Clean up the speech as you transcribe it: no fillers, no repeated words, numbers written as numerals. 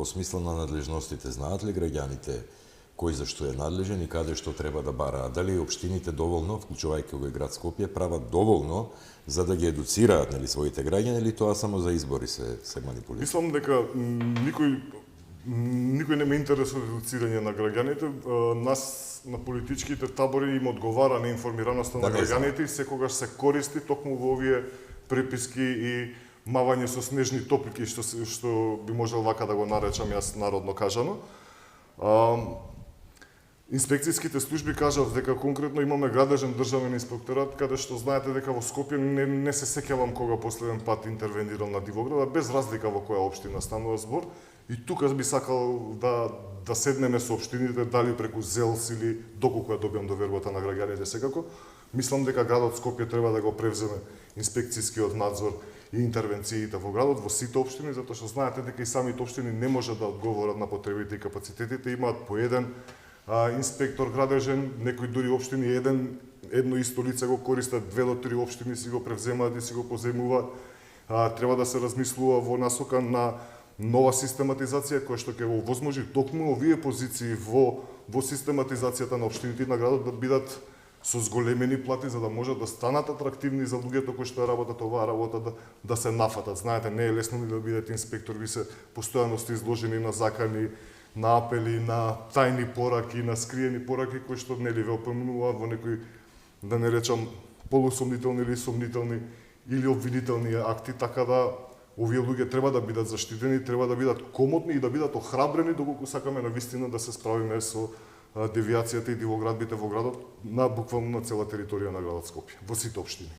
во смисла на надлежностите. Знаат ли граѓаните кој за што е надлежен и каде што треба да бараат? Дали општините доволно, вклучувајќи го и град Скопје, прават доволно за да ги едуцираат своите граѓани, или тоа само за избори се манипулира? Мислам дека никој не ме интересува едуцирање на граѓаните. Нас на политичките табори им одговара неинформираноста на граѓаните и секогаш се користи токму во овие преписки и мавање со снежни топлики, што би можел вака да го наречам јас народно кажано. Инспекцијските служби кажав дека конкретно имаме градежен државен инспекторат, каде што знаете дека во Скопје не се сеќавам кога последен пат интервенирал на Дивоград, без разлика во која општина станува збор. И тука би сакал да седнеме со општините, дали преку ЗЕЛС или доколку ја добиам довербата на граѓаните секако. Мислам дека градот Скопје треба да го превземе инспекцијскиот надзор и интервенциите во градот, во сите општини, затоа што знаете дека и самите општини не можат да одговорат на потребите и капацитетите, имаат по еден инспектор градежен, некои дури општини едно исто лице го користат, 2 до 3 општини си го превземаат и си го позајмуваат. Треба да се размислува во насока на нова систематизација која што ќе овозможи токму овие позиции во систематизацијата на општините и на градот да бидат со зголемени плати за да можат да станат атрактивни за луѓето кои што работат оваа работа да се нафатат. Знаете, не е лесно ни да бидете инспектор, ви се постојано сте изложени на закани, на апели, на тајни пораки, на скриени пораки кои што ве опомнуваат во некои, да не речам, полусомнителни или сомнителни или обвинителни акти, така да овие луѓе треба да бидат заштитени, треба да бидат комотни и да бидат охрабрени доколку сакаме навистина да се справиме со девијацијата и дивоградбите во градот, буквално на цела територија на градот Скопје, во сите општини.